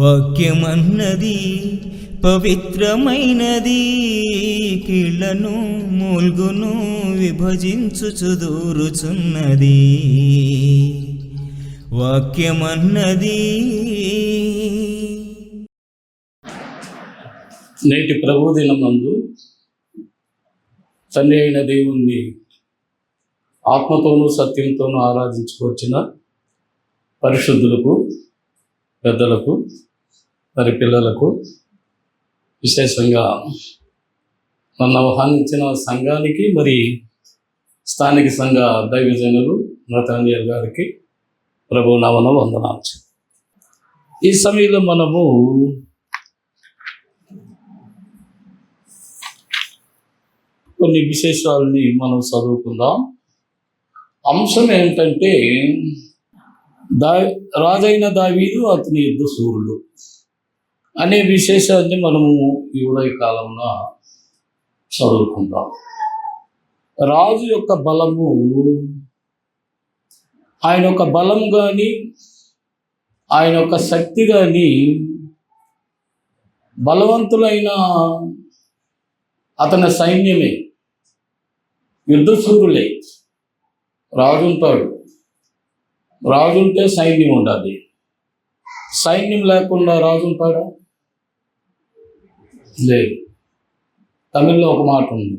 వాక్యమన్నది పవిత్రమైనది, కీళ్లను మూల్గును విభజించుచు దూరుచున్నది. వాక్యమన్నది. నేటి ప్రభుదినమందు తండ్రి అయిన దేవుణ్ణి ఆత్మతోనూ సత్యంతోనూ ఆరాధించుకొచ్చిన పరిశుద్ధులకు, పెద్దలకు, మరి పిల్లలకు, విశేషంగా నన్ను ఆహ్వానించిన సంఘానికి, మరి స్థానిక సంఘ దైవజనులు నతానియల్ గారికి ప్రభు నామమున వందనాలు. ఈ సమయంలో మనము కొన్ని విశేషాలని మనం చదువుకుందాం. అంశం ఏంటంటే రాజైన దావీదు, అతని యుద్ధ శూరులు అనే విశేషాన్ని మనము ఈ ఉదయ కాలంలో చదువుకుందాం. రాజు యొక్క బలము, ఆయన యొక్క బలం కానీ, ఆయన యొక్క శక్తి కానీ, బలవంతులైన అతని సైన్యమే, యుద్ధశూరులే. రాజు ఉంటాడు, రాజు ఉంటే సైన్యం ఉండాలి. సైన్యం లేకుండా రాజు ఉంటాడా? లేదు. తమిళ్లో ఒక మాట ఉంది,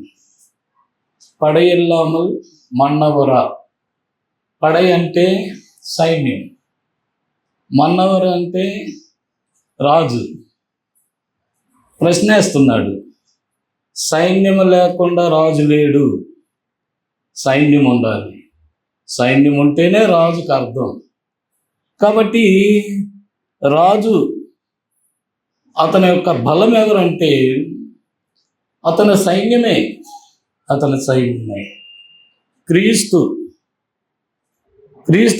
పడయెల్లామల్ మన్నవరా. పడై అంటే సైన్యం, మన్నవర అంటే రాజు. ప్రశ్నేస్తున్నాడు, సైన్యం లేకుండా రాజు లేడు, సైన్యం ఉండాలి. సైన్యం ఉంటేనే రాజుకు అర్థం. కాబట్టి రాజు, అతని యొక్క బలం ఎవరంటే అతని సైన్యమే, అతని సైన్యమే. క్రీస్తు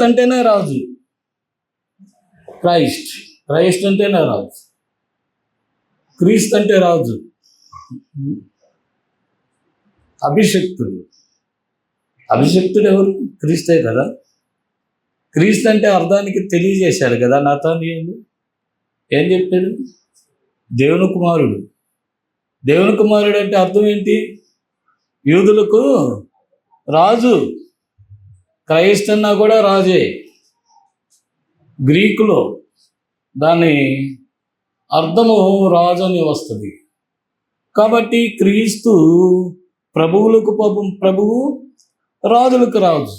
అంటేనే రాజు. క్రైస్ట్ అంటేనే రాజు. క్రీస్తు అంటే రాజు. అభిషక్తుడు ఎవరు? క్రీస్తే కదా. క్రీస్తు అంటే అర్థానికి తెలియజేశాడు కదా నతానియేలు. ఏం చెప్పాడు? దేవుని కుమారుడు. దేవుని కుమారుడు అంటే అర్థం ఏంటి? యూదులకు రాజు. క్రైస్ట్ అన్నా కూడా రాజే. గ్రీకులో దాని అర్థము రాజు అని వస్తుంది. కాబట్టి క్రీస్తు ప్రభువులకు ప్రభువు, రాజులకు రాజు.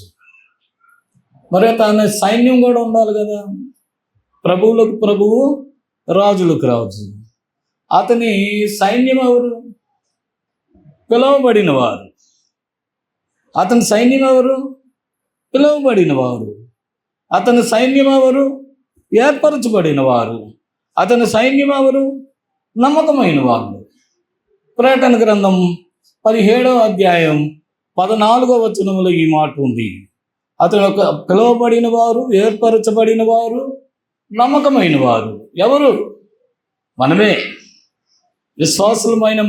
మరి తన సైన్యం కూడా ఉండాలి కదా. ప్రభువులకు ప్రభువు, రాజులకు రాజు. అతని సైన్యం ఎవరు? పిలువబడిన వారు. అతని సైన్యం ఎవరు? పిలువబడిన వారు. అతని సైన్యం ఎవరు? ఏర్పరచబడిన వారు. అతని సైన్యం ఎవరు? నమ్మకమైన వాళ్ళు. ప్రకటన గ్రంథం 17వ అధ్యాయం 14వ వచనంలో ఈ మాట ఉంది. అతని యొక్క పిలువబడిన వారు, ఏర్పరచబడిన వారు, నమ్మకమైన వారు. ఎవరు? మనమే. విశ్వాసులమైన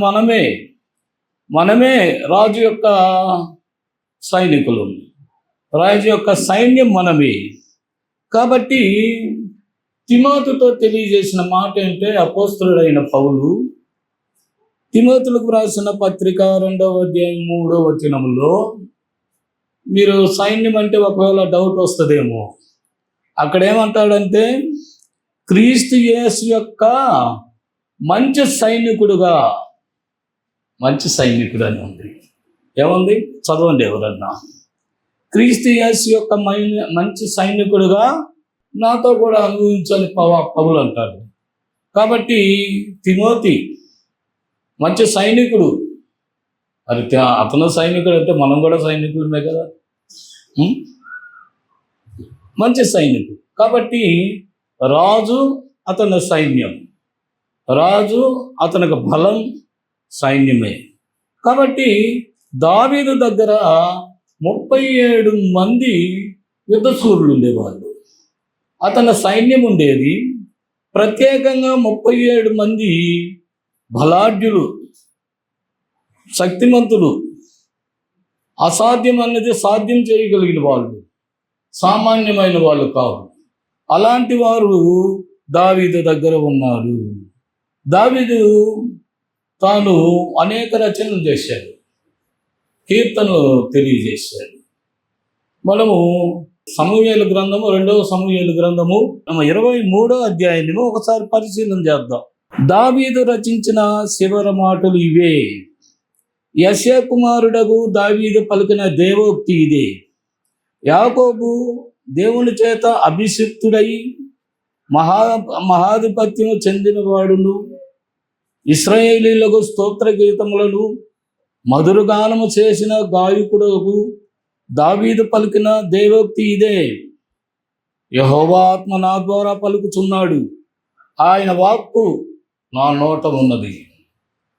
మనమే రాజు యొక్క సైనికులు. రాజు యొక్క సైన్యం మనమే. కాబట్టి తిమోతితో తెలియజేసిన మాట ఏంటంటే, అపోస్తలుడైన పౌలు తిమోతులకు రాసిన పత్రిక 2వ అధ్యాయం 3వ వచనంలో, మీరు సైన్యం అంటే ఒకవేళ డౌట్ వస్తుందేమో, అక్కడ ఏమంటాడంటే క్రీస్తు యేసు యొక్క మంచి సైనికుడు అని ఉంది. ఏముంది? చదవండి ఎవరన్నా. క్రీస్తు యేసు యొక్క మంచి సైనికుడుగా నాతో కూడా అనుభవించాలి పౌలు అంటాడు. కాబట్టి తిమోతి మంచి సైనికుడు. మరి అతను సైనికుడు అంటే మనం కూడా సైనికులమే కదా. మంచి సైనికుడు. కాబట్టి రాజు అతని సైన్యం, రాజు అతనికి బలం, సైన్యమే. కాబట్టి దావీదు దగ్గర 37 మంది యుద్ధశూరులు ఉండేవాళ్ళు. అతని సైన్యం ఉండేది. ప్రత్యేకంగా 37 మంది బలాఢ్యులు, శక్తిమంతులు, అసాధ్యం అన్నది సాధ్యం చేయగలిగిన వాళ్ళు, సామాన్యమైన వాళ్ళు కాదు. అలాంటి వారు దావీదు దగ్గర ఉన్నాడు. దావీదు తాను అనేక రచనలు చేశాడు, కీర్తనలు తెలియజేశాడు. మనము సమూయేలు గ్రంథము, 2వ సమూయేలు గ్రంథము 23వ అధ్యాయాన్ని ఒకసారి పరిశీలన చేద్దాం. దావీదు రచించిన శివర మాటలు ఇవే. యెషయా కుమారుడగు దావీదు పలికిన దేవోక్తి ఇదే. యాకోబు దేవుని చేత అభిషిక్తుడై మహాధిపత్యము చెందినవాడును, ఇశ్రాయేలీయులకు స్తోత్ర గీతములను మధురగానము చేసిన గాయకుడగు దావీదు పలికిన దేవోక్తి ఇదే. యెహోవా ఆత్మ నా ద్వారా పలుకుచున్నాడు, ఆయన వాక్కు నా నోట ఉన్నది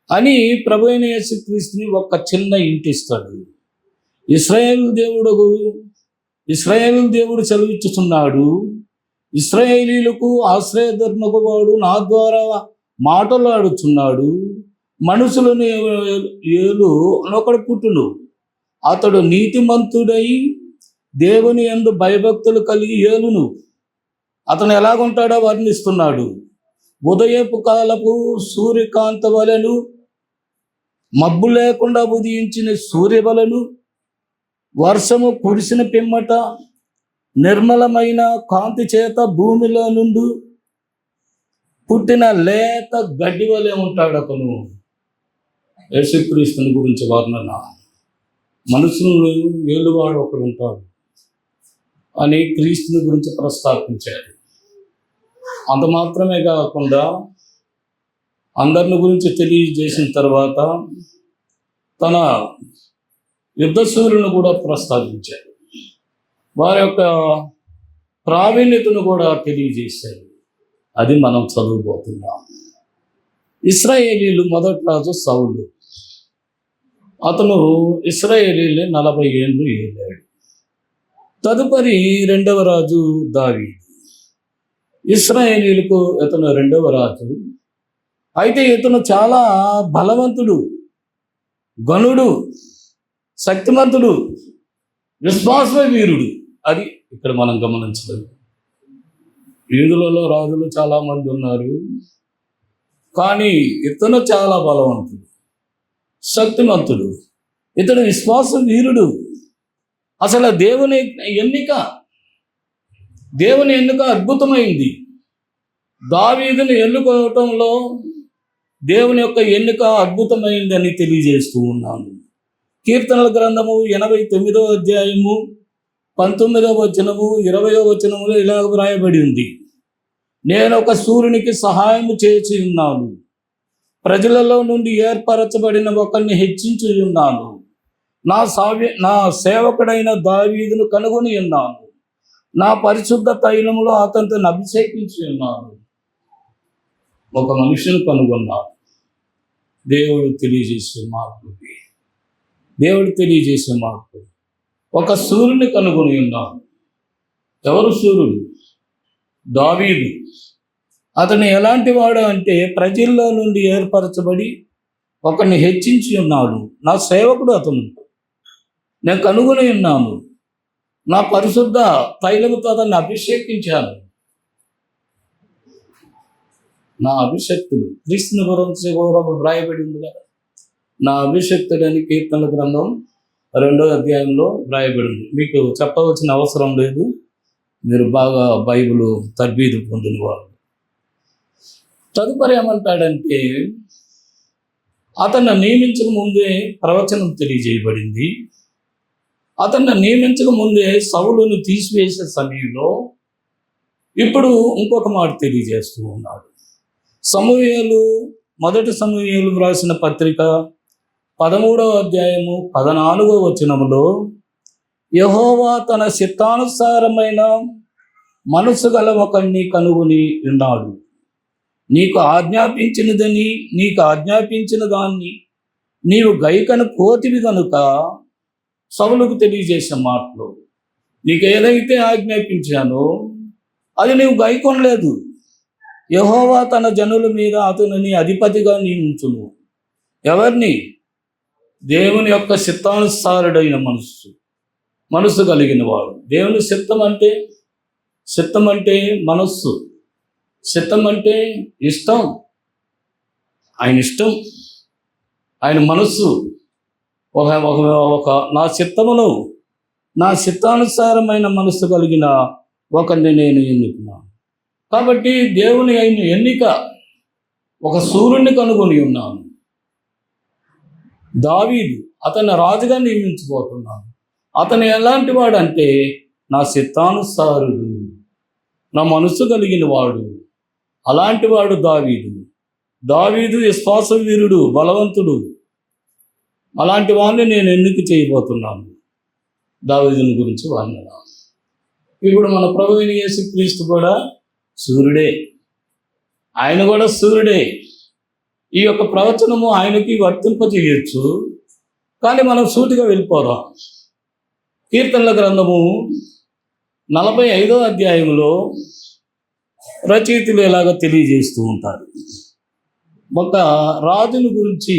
అని ప్రభువైన యేసుక్రీస్తుని ఒక చిన్న ఇంటిస్తాడు. ఇశ్రాయేలు దేవుడు సెలవిచ్చుచున్నాడు, ఇశ్రాయేలీయులకు ఆశ్రయధర్మకు వాడు నా ద్వారా మాటలాడుచున్నాడు. మనుషులను ఏలు అనొకడు పుట్టును, అతడు నీతిమంతుడై దేవుని యందు భయభక్తులు కలిగి ఏలును. అతను ఎలాగుంటాడో వర్ణిస్తున్నాడు. ఉదయపు కాలపు సూర్యకాంత వలెను, మబ్బు లేకుండా ఉదయించిన సూర్యబలను, వర్షము కురిసిన పిమ్మట నిర్మలమైన కాంతి చేత భూమిలో నుండి పుట్టిన లేత గడ్డి వలె ఉంటాడు అతను. యేసుక్రీస్తుని గురించి వర్ణన. మనుషులను ఏలువాడు ఒకడు ఉంటాడు అని క్రీస్తుని గురించి ప్రస్తావించాడు. అంత మాత్రమే కాకుండా అందరిని గురించి తెలియజేసిన తర్వాత తన యుద్ధశూరులను కూడా ప్రస్తావించాడు. వారి యొక్క ప్రావీణ్యతను కూడా తెలియజేశాడు. అది మనం చదువుబోతున్నాం. ఇశ్రాయేలీలు మొదటి రాజు సౌలు. అతను ఇశ్రాయేలీలు 40 ఏళ్ళు ఏలాడు. తదుపరి 2వ రాజు దావీదు. ఇశ్రాయేలీలకు ఇతను 2వ రాజు. అయితే ఇతను చాలా బలవంతుడు, గనుడు, శక్తిమంతుడు, విశ్వాస వీరుడు. అది ఇక్కడ మనం గమనించలేదు. యూదులలో రాజులు చాలా మంది ఉన్నారు, కానీ ఇతను చాలా బలవంతుడు, శక్తిమంతుడు. ఇతడు విశ్వాస వీరుడు. అసలు దేవుని ఎన్నిక అద్భుతమైంది. దావీదుని ఎన్నుకోవటంలో దేవుని యొక్క ఎన్నిక అద్భుతమైందని తెలియజేస్తూ ఉన్నాను. కీర్తనల గ్రంథము 89వ అధ్యాయము 19వ వచనము 20వ వచనములో ఇలాగ వ్రాయబడి ఉంది. నేను ఒక సూర్యునికి సహాయము చేసి ఉన్నాను, ప్రజలలో నుండి ఏర్పరచబడిన ఒకరిని హెచ్చించి ఉన్నాను. నా సేవకుడైన దావీదును కనుగొని ఉన్నాను, నా పరిశుద్ధ తైలములో అతనితో అభిషేకించి ఉన్నాను. ఒక మనిషిని కనుగొన్నాను. దేవుడు తెలియజేసే మార్పు. ఒక సూర్యుని కనుగొని ఉన్నాను. ఎవరు సూర్యుడు? దావీదు. అతను ఎలాంటి వాడు అంటే ప్రజల్లో నుండి ఏర్పరచబడి ఒకరిని హెచ్చించి ఉన్నాడు. నా సేవకుడు అతను. నేను కనుగొని ఉన్నాను, నా పరిశుద్ధ తైలముతో అతన్ని అభిషేకించాను. నా అభిషక్తుడు క్రీస్తుని గురించి వ్రాయబడి ఉంది కదా. నా అభిషక్తుడని కీర్తనల గ్రంథం 2వ అధ్యాయంలో వ్రాయబడింది. మీకు చెప్పవలసిన అవసరం లేదు, మీరు బాగా బైబిల్ తర్బీదు పొందిన వారు. తదుపరి ఏమంటాడంటే, అతన్ని నియమించక ముందే ప్రవచనం తెలియజేయబడింది. అతన్ని నియమించక ముందే సౌలును తీసివేసే సమయంలో ఇప్పుడు ఇంకొక మాట తెలియజేస్తూ ఉన్నాడు. మొదటి సమూయేలు వ్రాసిన పత్రిక 13వ అధ్యాయము 14వ వచనములో, యెహోవా తన చిత్తానుసారమైన మనసు గల ఒకరిని కనుగొని ఉన్నాడు, నీకు ఆజ్ఞాపించిన దాన్ని నీవు గైకను కోతివి కనుక. సౌలుకు తెలియజేసే మాటలు, నీకు ఏదైతే ఆజ్ఞాపించానో అది నీవు గైకొనలేదు. యెహోవా తన జనుల మీద అతనిని అధిపతిగా నియమించును. ఎవరిని? దేవుని యొక్క చిత్తానుసారుడైన మనస్సు కలిగిన వాడు. దేవుని చిత్తం అంటే మనస్సు. చిత్తం అంటే ఇష్టం, ఆయన ఇష్టం, ఆయన మనస్సు. ఒక ఒక ఒక నా చిత్తమును, నా చిత్తానుసారమైన మనస్సు కలిగిన ఒకరిని నేను ఎన్నుకున్నాను. కాబట్టి దేవుని అయిన ఎన్నిక, ఒక సూర్యుడిని కనుగొని ఉన్నాను. దావీదు, అతన్ని రాజుగా నియమించబోతున్నాను. అతను ఎలాంటి వాడంటే నా చిత్తానుసారుడు, నా మనస్సు కలిగిన వాడు. అలాంటి వాడు దావీదు. దావీదు విశ్వాస వీరుడు, బలవంతుడు. అలాంటి వాడిని నేను ఎన్నిక చేయబోతున్నాను. దావీదుని గురించి వర్ణన. ఇప్పుడు మన ప్రభువైన యేసుక్రీస్తు కూడా సూర్యుడే, ఆయన కూడా సూర్యుడే. ఈ యొక్క ప్రవచనము ఆయనకి వర్తింపజేయచ్చు, కానీ మనం సూటిగా వెళ్ళిపోదాం. కీర్తనల గ్రంథము 45వ అధ్యాయంలో రచయితలు ఎలాగో తెలియజేస్తూ ఉంటారు. ఒక రాజుని గురించి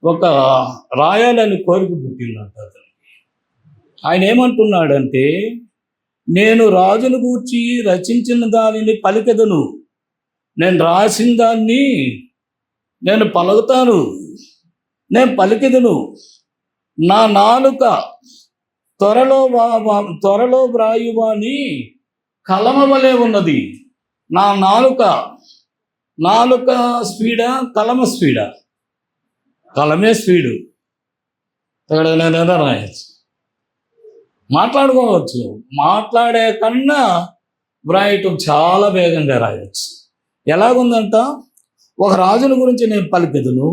ఒక రాయాలని కోరిక పుట్టిందంట అతనికి. ఆయన ఏమంటున్నాడంటే, నేను రాజును గూర్చి రచించిన దానిని పలికెదను, నేను రాసిన దాన్ని నేను పలుకుతాను, నేను పలికెదను. నా నాలుక త్వరలో వ్రాయువాని కలమ వలె ఉన్నది. నా నాలుక స్పీడా, కలమ స్పీడా? కలమే స్పీడు. రాయచ్చు, మాట్లాడుకోవచ్చు. మాట్లాడే కన్నా వ్రాయటం చాలా వేగంగా రాయొచ్చు. ఎలాగుందంట, ఒక రాజుని గురించి నేను పలికెదను,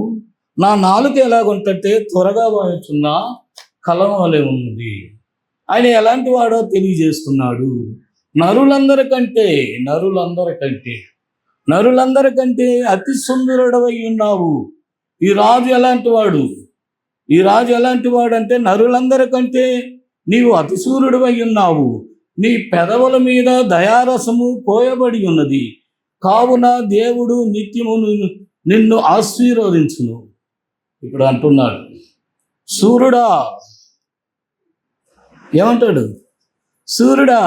నా నాలుక ఎలాగుంటే త్వరగా వాయుచున్న కలం వలె ఉన్నది. ఆయన ఎలాంటి వాడో తెలియజేస్తున్నాడు. నరులందరికంటే అతి సుందరుడవై ఉన్నావు. ఈ రాజు ఎలాంటి వాడు అంటే నరులందరికంటే నీవు అతి సూర్యుడివై ఉన్నావు. నీ పెదవుల మీద దయారసము పోయబడి ఉన్నది, కావున దేవుడు నిత్యము నిన్ను ఆశీర్వదించును. ఇప్పుడు అంటున్నాడు, సూర్యుడా, ఏమంటాడు? సూర్యుడా,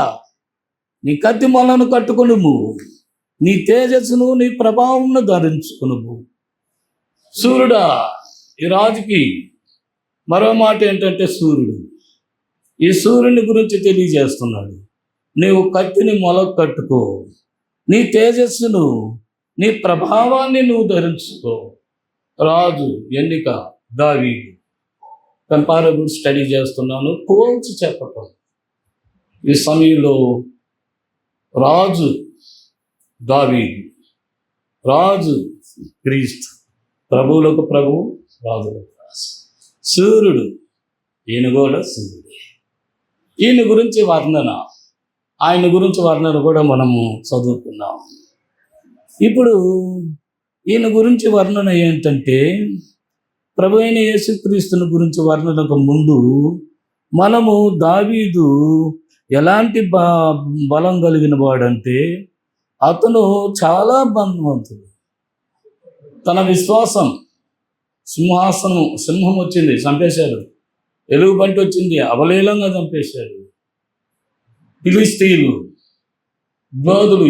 నీ కత్తి మొలను కట్టుకొనుము, నీ తేజస్సును, నీ ప్రభావంను ధరించుకొనుము. సూర్యుడా, ఈ రాజుకి మరో మాట ఏంటంటే సూర్యుడు. ఈ సూర్యుని గురించి తెలియజేస్తున్నాడు. నీవు కత్తిని మొలకు కట్టుకో, నీ తేజస్సును, నీ ప్రభావాన్ని నువ్వు ధరించుకో. రాజు ఎన్నిక దావీదు. కంపారబుల్ స్టడీ చేస్తున్నాను, పోల్చి చెప్పటం. ఈ సమయంలో రాజు దావీదు, రాజు క్రీస్తు, ప్రభువులకు ప్రభు, రాజులకు రాజు. సూర్యుడు, ఈయన కూడా సూర్యుడే. ఆయన గురించి వర్ణన కూడా మనము చదువుకున్నాం. ఇప్పుడు ఈయన గురించి వర్ణన ఏంటంటే, ప్రభు అయిన యేసుక్రీస్తుని గురించి వర్ణనకు ముందు మనము దావీదు ఎలాంటి బలం కలిగిన వాడంటే, అతను చాలా బలవంతుడు. తన విశ్వాసం, సింహం వచ్చింది, చంపేశాడు. ఎలుగుబంటి వచ్చింది, అవలీలంగా చంపేశాడు. ఫిలిస్తీయులు విరోధులు,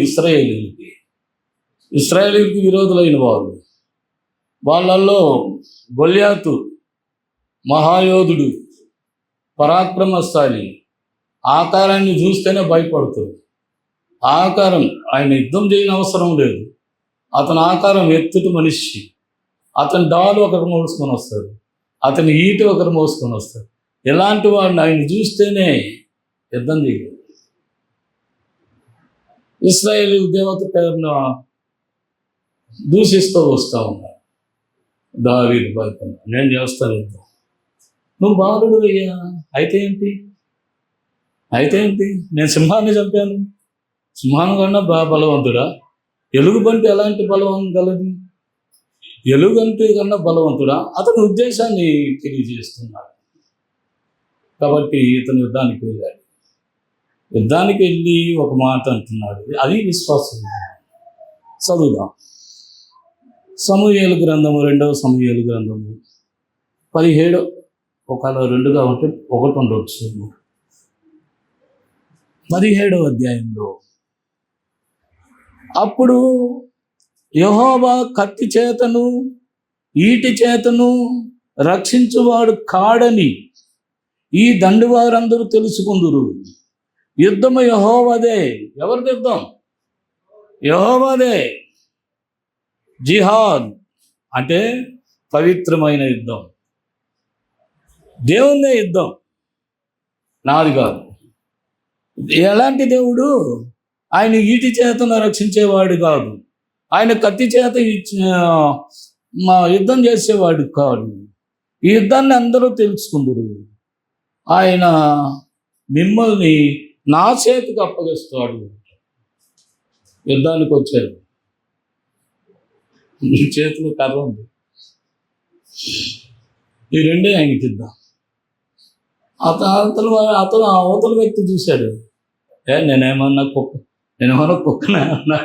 ఇశ్రాయేలీయులకి విరోధులైన వారు. వాళ్ళల్లో గొల్యాతు మహాయోధుడు, పరాక్రమశాలి. ఆకారాన్ని చూస్తేనే భయపడుతుంది. ఆకారం, ఆయన యుద్ధం చేయని అవసరం లేదు. అతని ఆకారం ఎత్తుటి మనిషి. అతని డాలు ఒకరు మోసుకొని వస్తారు, అతని ఈటు ఒకరు మోసుకొని వస్తారు. ఎలాంటి వాడిని ఆయన చూస్తేనే యుద్ధం చేయలేదు. ఇశ్రాయేలు దేవత పేరును దూషిస్తూ వస్తూ ఉన్నారు. దావీదు భయపడ్డా, నేను చేస్తాను యుద్ధం. నువ్వు బాలుడు అయ్యా, అయితే ఏంటి? నేను సింహాన్ని చంపాను. సింహాన్ని కన్నా బలవంతుడా? ఎలుగుబంటి ఎలాంటి బలవం గలది? ఎలుగంటి కన్నా బలవంతుడా? అతని ఉద్దేశాన్ని తెలియజేస్తున్నాడు. కాబట్టి ఇతను యుద్ధానికి వెళ్ళాడు. యుద్ధానికి వెళ్ళి ఒక మాట అంటున్నాడు, అది విశ్వాసం. చదువుదాం. సమూయేలు గ్రంథము, 2వ సమూయేలు గ్రంథము 17, ఒకవేళ 2గా ఉంటే 1 ఉండవచ్చు. 17వ అధ్యాయంలో అప్పుడు యెహోవా కత్తి చేతను ఈటి చేతను రక్షించువాడు కాడని ఈ దండువారందరూ తెలుసుకుందురు. యుద్ధము యెహోవాదే. ఎవరిది యుద్ధం? యెహోవాదే. జిహాద్ అంటే పవిత్రమైన యుద్ధం, దేవునిదే యుద్ధం, నాది కాదు. ఎలాంటి దేవుడు? ఆయన ఈటి చేతను రక్షించేవాడు కాదు, ఆయన కత్తి చేత మా యుద్ధం చేసేవాడు కాదు. ఈ యుద్ధాన్ని అందరూ తెలుసుకుందరు. ఆయన మిమ్మల్ని నా చేతికి అప్పగిస్తాడు. యుద్ధానికి వచ్చాడు, మీ చేతిలో కర్ర ఉంది, ఈ రెండే ఆయనకి ఇద్దాం. అతను అవతల వ్యక్తి చూశాడు, నేనేమన్నా కుక్కనే అన్నా.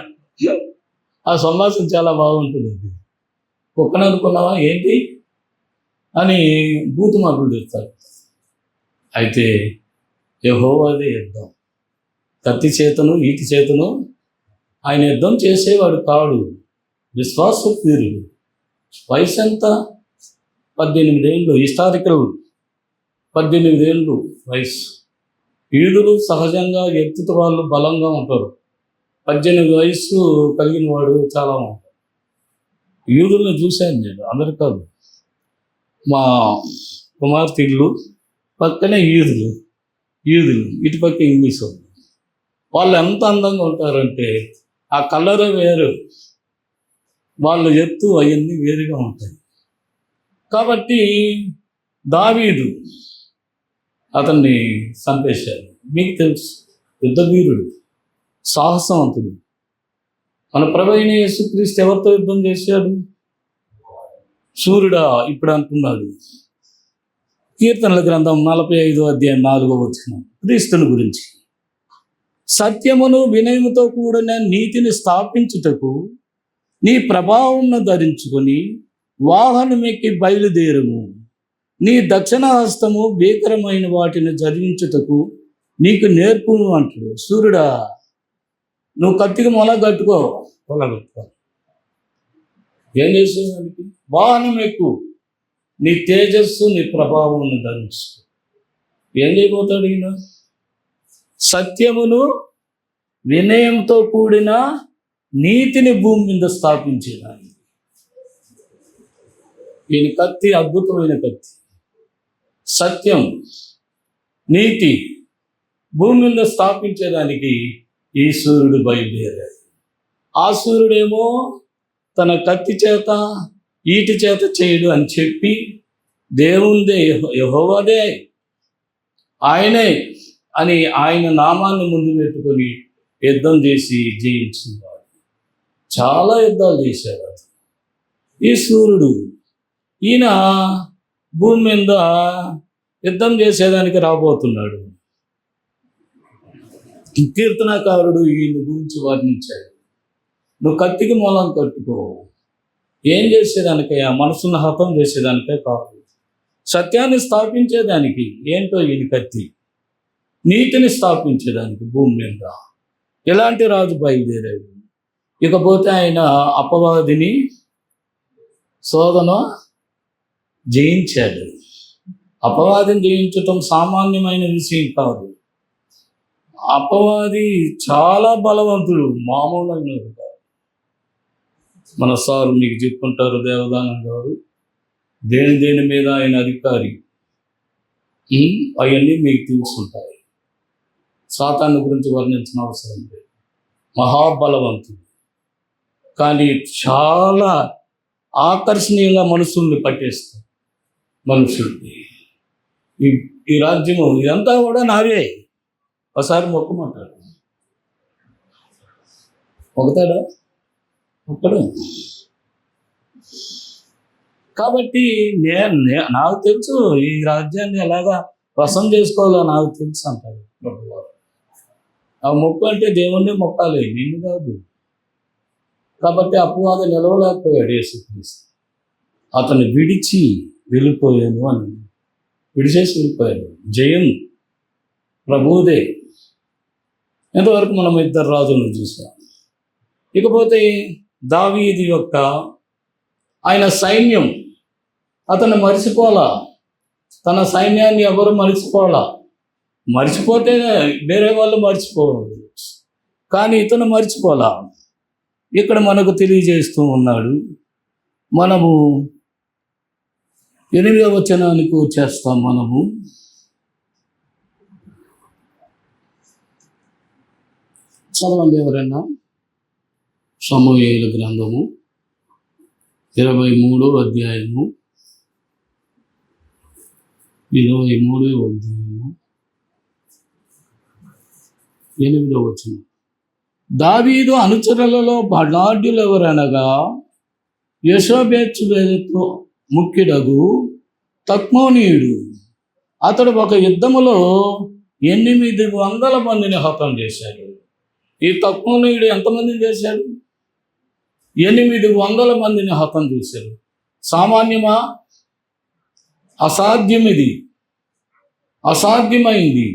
ఆ సంభాషణ చాలా బాగుంటుంది. అది కుక్కను అనుకున్నావా ఏంటి అని బూతు మాటలు తెస్తారు. అయితే యెహోవాదే యుద్ధం, కత్తి చేతను ఈటి చేతను ఆయన యుద్ధం చేసేవాడు కాడు. విశ్వాసవీరుడు. వయసు ఎంత? 18 ఏళ్ళు. హిస్టారికల్ 18 ఏళ్ళు వయసు. యూదులు సహజంగా ఎత్తుత వాళ్ళు బలంగా ఉంటారు. 18 వయసు కలిగిన వాడు చాలా ఉంటాడు. యూదులను చూశాను నేను, అమెరికాలో. మా కుమార్తె ఇల్లు పక్కనే యూదులు ఇటుపక్క ఇంగ్లీష్ వాళ్ళు ఎంత అందంగా ఉంటారంటే ఆ కలరే వేరు, వాళ్ళ ఎత్తు అవన్నీ వేరుగా ఉంటాయి. కాబట్టి దావీదు అతన్ని చంపేశాడు. మీకు తెలుసు, యుద్ధవీరుడు, సాహసవంతుడు. మన ప్రభువైన యేసుక్రీస్తు ఎవరితో యుద్ధం చేశాడు? సూర్యుడా ఇప్పుడు అంటున్నాడు. కీర్తనల గ్రంథం 45:4 క్రీస్తుని గురించి. సత్యమును వినయముతో కూడిన నీతిని స్థాపించుటకు నీ ప్రభావంను ధరించుకొని వాహనమెక్కి బయలుదేరుము. నీ దక్షిణ హస్తము భీకరమైన వాటిని జరిగించుటకు నీకు నేర్పును అంటాడు. సూర్యుడా, నువ్వు కత్తికి మొల కట్టుకో. ఏం చేసేదానికి? వాహనం ఎక్కువ, నీ తేజస్సు నీ ప్రభావం ధరించు. ఏం చేయబోతాడు ఈయన? సత్యమును వినయంతో కూడిన నీతిని భూమి మీద స్థాపించేదాన్ని. ఈయన కత్తి అద్భుతమైన కత్తి. సత్యం, నీతి భూమి మీద స్థాపించేదానికి ఈ సూర్యుడు బయలుదేరాడు. ఆ సూర్యుడేమో తన కత్తి చేత ఈటి చేత చేయడు అని చెప్పి దేవుందే, యెహోవాదే, ఆయనే అని ఆయన నామాన్ని ముందు పెట్టుకొని యుద్ధం చేసి జయించినవాడు. చాలా యుద్ధాలు చేశాడు అతను. ఈ సూర్యుడు ఈయన భూమి మీద యుద్ధం చేసేదానికి రాబోతున్నాడు. కీర్తనాకారుడు ఈయన గురించి వర్ణించాడు. నువ్వు కత్తికి మూలం కట్టుకో. ఏం చేసేదానికయ్యా? మనసును హతం చేసేదానికే కాదు, సత్యాన్ని స్థాపించేదానికి. ఏంటో ఈయన కత్తి? నీతిని స్థాపించేదానికి భూమి మీద. ఎలాంటి రాజు బయలుదేరాడు? ఇకపోతే ఆయన అపవాదిని శోధన జయించాడు. అపవాదిని జయించటం సామాన్యమైన విషయం కాదు. అపవాది చాలా బలవంతుడు, మామూలైన కాదు. మన సార్ మీకు చెప్పుకుంటారు, దేవదానం గారు, దేని మీద ఆయన అధికారి, అవన్నీ మీకు తెలుసుంటాయి. సాతాను గురించి వర్ణించిన అవసరం లేదు. మహాబలవంతుడు, కానీ చాలా ఆకర్షణీయంగా మనుషుల్ని పట్టేస్తాడు. మనుషుల్ని ఈ రాజ్యము ఇదంతా కూడా నావే. ఒకసారి మొక్కమంటాడు, ఒకతాడా ఒక్కడు. కాబట్టి నాకు తెలుసు ఈ రాజ్యాన్ని ఎలాగా వశం చేసుకోవాలో నాకు తెలుసు అంటాడు ప్రభువారు. ఆ మొక్కు అంటే దేవుణ్ణి మొక్కాలి, నిన్ను కాదు. కాబట్టి అపవాది నిలవలేకపోయాడు యేసుక్రీస్తు. అతను విడిచి వెళ్ళిపోయాను అని విడిచేసి వెళ్ళిపోయాడు. జయం ప్రభువుదే. ఎంతవరకు మనం 2 రాజులను చూసాం. ఇకపోతే దావీదు యొక్క ఆయన సైన్యం అతను మరిచిపోలా. తన సైన్యాన్ని ఎవరు మరిచిపోలా. మరిచిపోతే వేరే వాళ్ళు మర్చిపోవాలి, కానీ ఇతను మర్చిపోలా. ఇక్కడ మనకు తెలియజేస్తూ ఉన్నాడు. మనము 8వ వచనానికి వచ్చేస్తాం. మనము చదవండి ఎవరైనా. సమూయేలు గ్రంథము 23వ అధ్యాయము 23వ అధ్యాయము 8వ వచనం. దావీదు అనుచరులలో బలాఢ్యులు ఎవరనగా యెషోబెత్షెబతో ముఖ్యుడగు తక్మోనీయుడు. అతడు ఒక యుద్ధములో 800 మందిని హతం చేశాడు. ఈ తక్మోనీయుడు ఎంతమందిని చేశాడు? 800 మందిని హతం చేశాడు. సామాన్యమా? అసాధ్యం. ఇది అసాధ్యమైంది.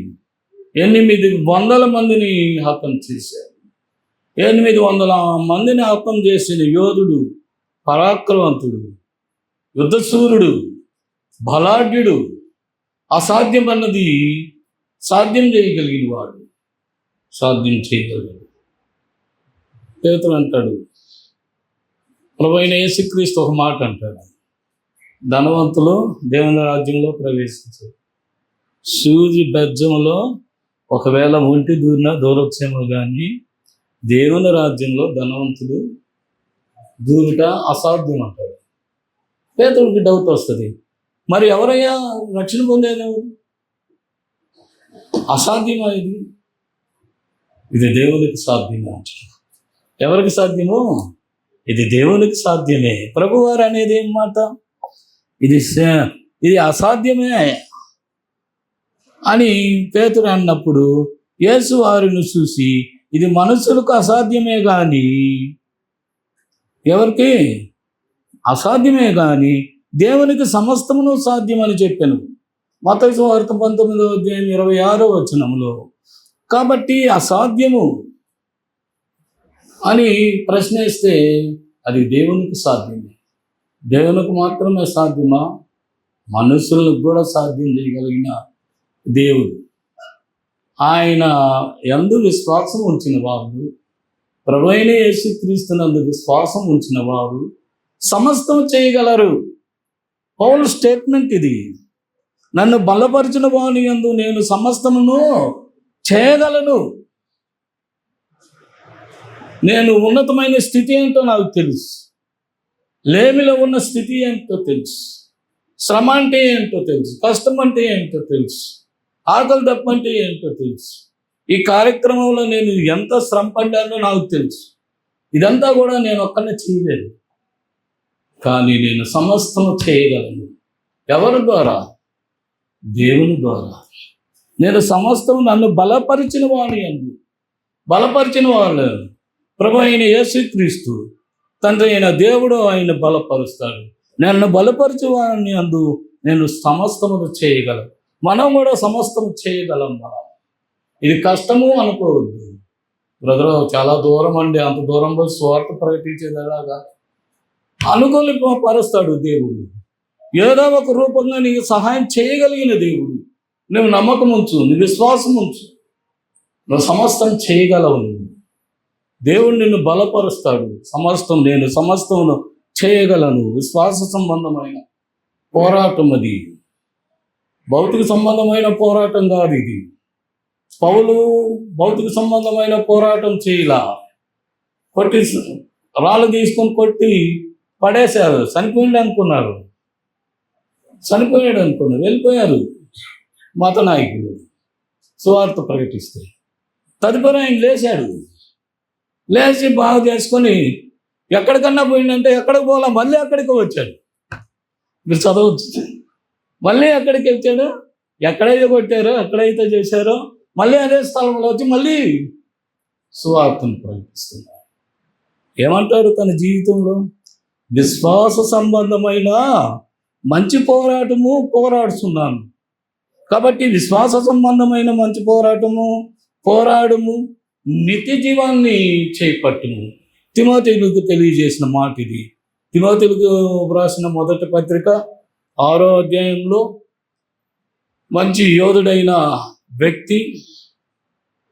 800 మందిని హతం చేశాడు. 800 మందిని హతం చేసిన యోధుడు, పరాక్రమవంతుడు, యుద్ధశూరుడు, బలాఢ్యుడు, అసాధ్యం అన్నది సాధ్యం చేయగలిగిన వాడు. సాధ్యం చేయగలిగాడు. పేతురు అంటాడు, ప్రభువైన యేసుక్రీస్తు ఒక మాట అంటాడు, ధనవంతులు దేవుని రాజ్యంలో ప్రవేశించారు. సూది బెజ్జంలో ఒకవేళ ఒంటి దూరొచ్చేమో కానీ దేవుని రాజ్యంలో ధనవంతుడు దూరుట అసాధ్యం అంటాడు. పేతుడికి డౌట్ వస్తుంది, మరి ఎవరయ్యా రక్షణ పొందేది? అసాధ్యమా ఇది? ఇది దేవునికి సాధ్యమే. ఎవరికి సాధ్యమో? ఇది దేవునికి సాధ్యమే. ప్రభువారు అనేది ఏం మాట? ఇది అసాధ్యమే అని పేతురు అన్నప్పుడు యేసు వారిని చూసి ఇది మనుషులకు అసాధ్యమే కానీ ఎవరికి అసాధ్యమే కానీ దేవునికి సమస్తమును సాధ్యమని చెప్పాను. మత్తయి సువార్త 19వ అధ్యాయం 26వ వచనములో. కాబట్టి అసాధ్యము అని ప్రశ్నిస్తే అది దేవునికి సాధ్యమే. దేవునికి మాత్రమే సాధ్యమా? మనుషులకు కూడా సాధ్యం చేయగలిగిన దేవుడు. ఆయన యందు విశ్వాసం ఉంచిన వారు, ప్రభువైన యేసుక్రీస్తునందు విశ్వాసం ఉంచిన వారు సమస్తం చేయగలరు. పౌలు స్టేట్మెంట్ ఇది. నన్ను బలపరిచిన వాని యందు నేను సమస్తమును చేయగలను. నేను ఉన్నతమైన స్థితి ఏంటో నాకు తెలుసు. లేమిలో ఉన్న స్థితి ఏంటో తెలుసు. శ్రమ అంటే ఏంటో తెలుసు. కష్టం అంటే ఏంటో తెలుసు. ఆకలి దప్ప అంటే ఏంటో తెలుసు. ఈ కార్యక్రమంలో నేను ఎంత శ్రమ పడ్డానో నాకు తెలుసు. ఇదంతా కూడా నేను ఒక్కనే చేయలేదు, కానీ నేను సమస్తం చేయగలను. ఎవరి ద్వారా? దేవుని ద్వారా. నేను సమస్తం నన్ను బలపరిచిన వాని యందు, బలపరిచిన వాళ్ళు ప్రభు అయిన యేసుక్రీస్తు తండ్రి అయిన దేవుడు ఆయన బలపరుస్తాడు. నన్ను బలపరిచే వాడిని యందు నేను సమస్తము చేయగలను. మనం కూడా సమస్తం చేయగలం. మనం ఇది కష్టము అనుకోవద్దు. బ్రదర్ చాలా దూరం అండి, అంత దూరం పోయి స్వార్థ ప్రకటించేలాగా అనుకూలి పరుస్తాడు దేవుడు. ఏదో ఒక రూపంగా నీకు సహాయం చేయగలిగిన దేవుడు. నువ్వు నమ్మకం ఉంచు, నీ విశ్వాసం ఉంచు, నువ్వు సమస్తం చేయగలవు. దేవుడు నిన్ను బలపరుస్తాడు. నేను సమస్తమును చేయగలను. విశ్వాస సంబంధమైన పోరాటం అది, భౌతిక సంబంధమైన పోరాటం కాదు ఇది. పౌలు భౌతిక సంబంధమైన పోరాటం చేయలా. కొట్టి రాళ్ళు తీసుకొని కొట్టి పడేశారు. చనిపోయాడు అనుకున్నారు, వెళ్ళిపోయారు మత నాయకులు సువార్త ప్రకటిస్తే. తదుపరి ఆయన లేచాడు. లేచి బాగు చేసుకొని ఎక్కడికన్నా పోయిందంటే ఎక్కడికి పోలా, మళ్ళీ అక్కడికి వచ్చాడు. మీరు చదవచ్చు. మళ్ళీ ఎక్కడికి వచ్చాడు? ఎక్కడైతే కొట్టారో, ఎక్కడైతే చేశారో మళ్ళీ అదే స్థలంలో వచ్చి మళ్ళీ సువార్తను ప్రకటిస్తున్నాడు. ఏమంటాడు తన జీవితంలో? విశ్వాస సంబంధమైన మంచి పోరాటము పోరాడుతున్నాను. కాబట్టి విశ్వాస సంబంధమైన మంచి పోరాడము, నిత్య జీవాన్ని చేపట్టుము. తిమోతేయులకు తెలియజేసిన మాట ఇది. తిమోతేయులకు వ్రాసిన మొదటి పత్రిక 6వ అధ్యాయంలో మంచి యోధుడైన వ్యక్తి,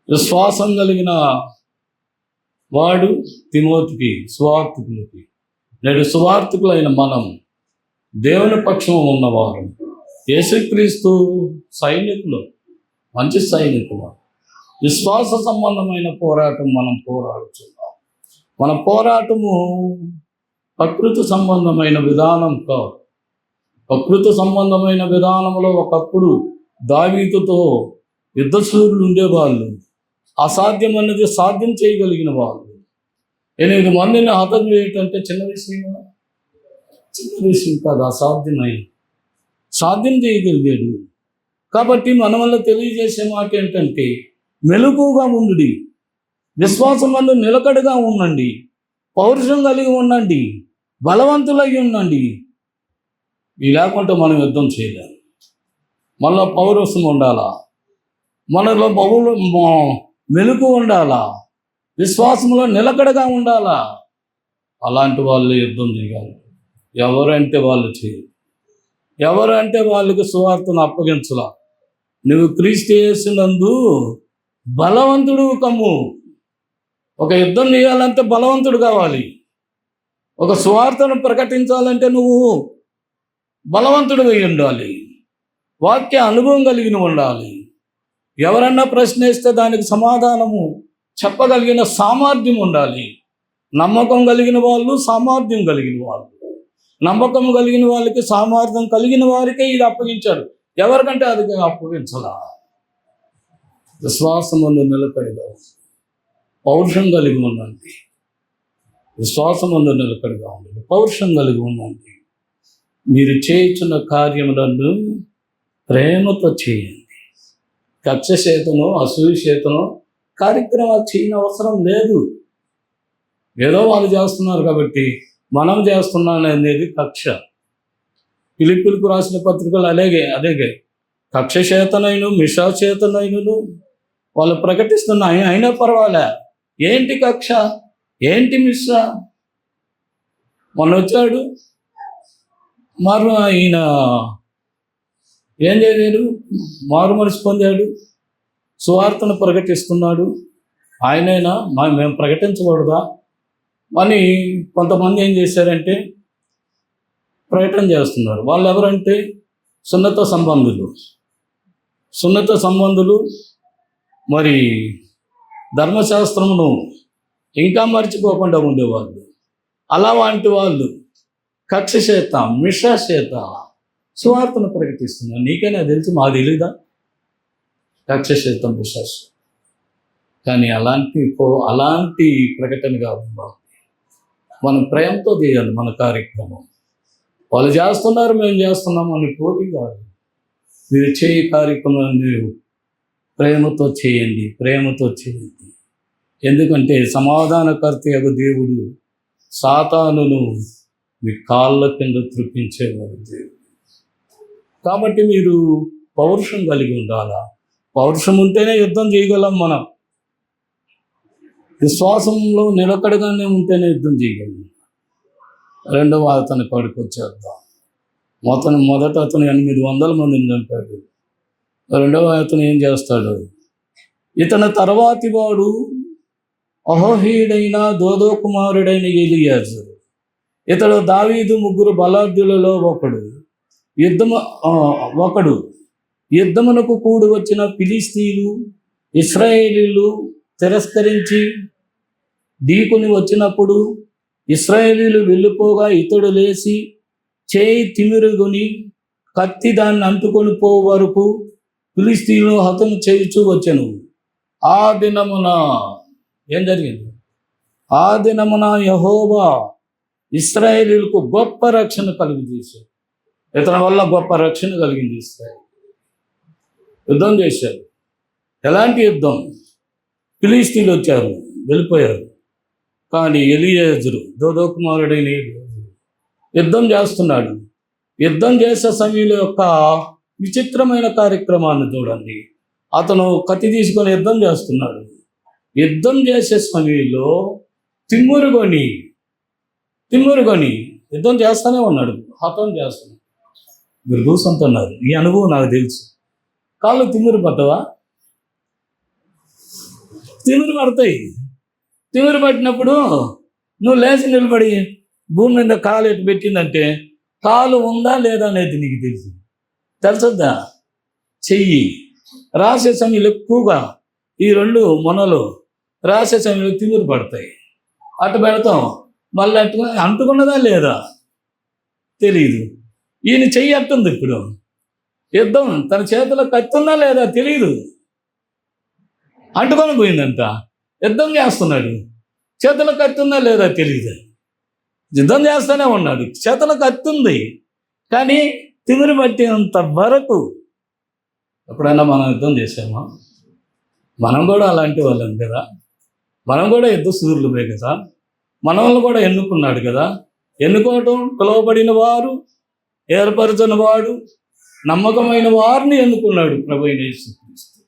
విశ్వాసం కలిగిన వాడు తిమోతికి, సువార్థికులకి. నేడు సువార్థికులైన మనం దేవుని పక్షం ఉన్నవారు, యేసుక్రీస్తు సైనికులు, మంచి సైనికులు. విశ్వాస సంబంధమైన పోరాటం మనం పోరాడుతున్నాం. మన పోరాటము ప్రకృతి సంబంధమైన విధానం కాదు. ప్రకృతి సంబంధమైన విధానంలో ఒకప్పుడు దావీదుతో యుద్ధశూరులు ఉండేవాళ్ళు. అసాధ్యం అన్నది సాధ్యం చేయగలిగిన వాళ్ళు. 8 మందిని హతం చేయటంటే చిన్న విషయం కాదు. అసాధ్యమైంది సాధ్యం చేయగలిగాడు. కాబట్టి మన వల్ల తెలియజేసే మాట ఏంటంటే, మెలకుగా ఉండు, విశ్వాసం వల్ల నిలకడగా ఉండండి, పౌరుషం కలిగి ఉండండి, బలవంతులై ఉండండి. ఇవి లేకుంటే మనం యుద్ధం చేయలేము. మనలో పౌరుషం ఉండాలా, మనలో మెలకు ఉండాలా, విశ్వాసంలో నిలకడగా ఉండాలా. అలాంటి వాళ్ళు యుద్ధం చేయాలి. ఎవరంటే వాళ్ళు చేయరు. ఎవరంటే వాళ్ళకి సువార్తను అప్పగించలా. నువ్వు క్రీస్తు యేసునందు బలవంతుడు కమ్ము. ఒక యుద్ధం చేయాలంటే బలవంతుడు కావాలి. ఒక సువార్తను ప్రకటించాలంటే నువ్వు బలవంతుడు అయి ఉండాలి. వాక్య అనుభవం కలిగిన ఉండాలి. ఎవరన్నా ప్రశ్నిస్తే దానికి సమాధానము చెప్పగలిగిన సామర్థ్యం ఉండాలి. నమ్మకం కలిగిన వాళ్ళు, సామర్థ్యం కలిగిన వాళ్ళు. నమ్మకం కలిగిన వాళ్ళకి, సామర్థ్యం కలిగిన వారికే ఇది అప్పగించాడు. ఎవరికంటే అది అప్పగించలా. విశ్వాసముందు నిలకడగా, పౌరుషం కలిగి ఉండండి. విశ్వాసముందు నిలకడగా ఉండండి, పౌరుషం కలిగి ఉండండి. మీరు చేయుచున్న కార్యములను ప్రేమతో చేయండి. కక్ష చేతనో అసూయ చేతనో కార్యక్రమాలు చేయని అవసరం లేదు. ఏదో వాళ్ళు చేస్తున్నారు కాబట్టి మనం చేస్తున్నాం అనేది కక్ష. ఫిలిప్పీయులకు రాసిన పత్రికలు అదే కక్ష చేతనైను మిషా చేతనైను వాళ్ళు ప్రకటిస్తున్నాయి. అయినా పర్వాలే. ఏంటి కక్ష, ఏంటి మిష? మొన్న వచ్చాడు, ఈయన ఏం చేశాడు? మారు మనసు పొందాడు, సువార్తను ప్రకటిస్తున్నాడు. ఆయనైనా మేము ప్రకటించకూడదా అని కొంతమంది ఏం చేశారంటే ప్రకటన చేస్తున్నారు. వాళ్ళు ఎవరంటే సున్నత సంబంధులు, మరి ధర్మశాస్త్రమును ఇంకా మర్చిపోకుండా ఉండేవాళ్ళు. అలాంటి వాళ్ళు కక్ష చేత, మిష చేత సువార్తను ప్రకటిస్తున్నారు. నీకైనా తెలుసు, మాకు తెలీదా? కక్ష చేత, మిష. కానీ అలాంటి ప్రకటనగా ఉందాం. మనం ప్రేమతో చేయాలి మన కార్యక్రమం. వాళ్ళు చేస్తున్నారు, మేము చేస్తున్నాం అని పోటీ కాదు. మీరు చేయి కార్యక్రమం మీరు ప్రేమతో చేయండి. ఎందుకంటే సమాధానకర్త యొక్క దేవుడు సాతానును మీ కాళ్ళ కింద త్రిప్పించేవాడు దేవుడు. కాబట్టి మీరు పౌరుషం కలిగి ఉండాలా. పౌరుషం ఉంటేనే యుద్ధం చేయగలం. మనం విశ్వాసంలో నిలకడగానే ఉంటేనే యుద్ధం చేయగలం. రెండవ అతని కాడికి వచ్చేద్దాం. మొదట అతను 800 మందిని చంపాడు. రెండవ అతను ఏం చేస్తాడు? ఇతని తర్వాతి వాడు అహోహీయుడైన దోదో కుమారుడైన ఎలియాజరు. ఇతడు దావీదు 3 బలాఢ్యులలో ఒకడు. యుద్ధమునకు కూడి వచ్చిన ఫిలిష్తీయులు ఇశ్రాయేలీలు తిరస్కరించి ఢీకొని వచ్చినప్పుడు ఇశ్రాయేలీలు వెళ్ళిపోగా ఇతడు లేచి చేయి తిమిరుగుని కత్తి దాన్ని అంటుకొని పో వరకు ఫిలిష్తీయులను హతము చేయుచూ వచ్చెను. ఆ దినమున ఏం జరిగింది? ఆ దినమున యెహోవా ఇశ్రాయేలీలకు గొప్ప రక్షణ కలిగజేశాడు. ఇతని వల్ల గొప్ప రక్షణ కలిగింది. ఇశ్రాయేలు యుద్ధం చేశారు. ఎలాంటి యుద్ధం? ఫిలిష్తీయులు వచ్చారు, వెళ్ళిపోయారు. కానీ ఎలియాజరు, దోదో కుమారుడైన ఎలియాజరు యుద్ధం చేస్తున్నాడు. యుద్ధం చేసే సమయంలో యొక్క విచిత్రమైన కార్యక్రమాన్ని చూడండి. అతను కత్తి తీసుకొని యుద్ధం చేస్తున్నాడు. యుద్ధం చేసే సమయంలో తిమ్మురుకొని యుద్ధం చేస్తానే ఉన్నాడు, హతం చేస్తున్నాడు. మీరు కూర్చుంటున్నారు, ఈ అనుభవం నాకు తెలుసు. కాళ్ళు తిమ్మిరి పట్టవా? తిమ్మిరి పడతాయి. తిమ్మిరి పట్టినప్పుడు నువ్వు లేచి నిలబడి భూమి మీద కాలు ఎట్టు పెట్టిందంటే కాలు ఉందా లేదా అనేది నీకు తెలుసుద్దా? చెయ్యి రాసే సమయంలో ఎక్కువగా ఈ రెండు మొనలు రాసే సమయంలో తిమ్మిరి పడతాయి. అటు పెడతాం, మళ్ళీ అంటుకున్నదా లేదా తెలియదు. ఈయన చెయ్యి అట్టుంది. ఇప్పుడు యుద్ధం తన చేతిలో కత్తుందా లేదా తెలియదు, అంటుకొని పోయిందంట. యుద్ధం చేస్తున్నాడు, చేతిలో కత్తుందా లేదా తెలియదు, యుద్ధం చేస్తూనే ఉన్నాడు, చేతిలో కత్తుంది. కానీ తిమిరి పట్టేంత వరకు ఎప్పుడైనా మనం యుద్ధం చేసామా? మనం కూడా అలాంటి వాళ్ళం కదా, మనం కూడా యుద్ధ సూర్యులమే కదా, మనల్ని కూడా ఎన్నుకున్నాడు కదా. ఎన్నుకోవటం పిలువబడిన వారు, ఏర్పరచిన వాడు, నమ్మకమైన వారిని ఎన్నుకున్నాడు ప్రభు అయిన యేసుక్రీస్తు.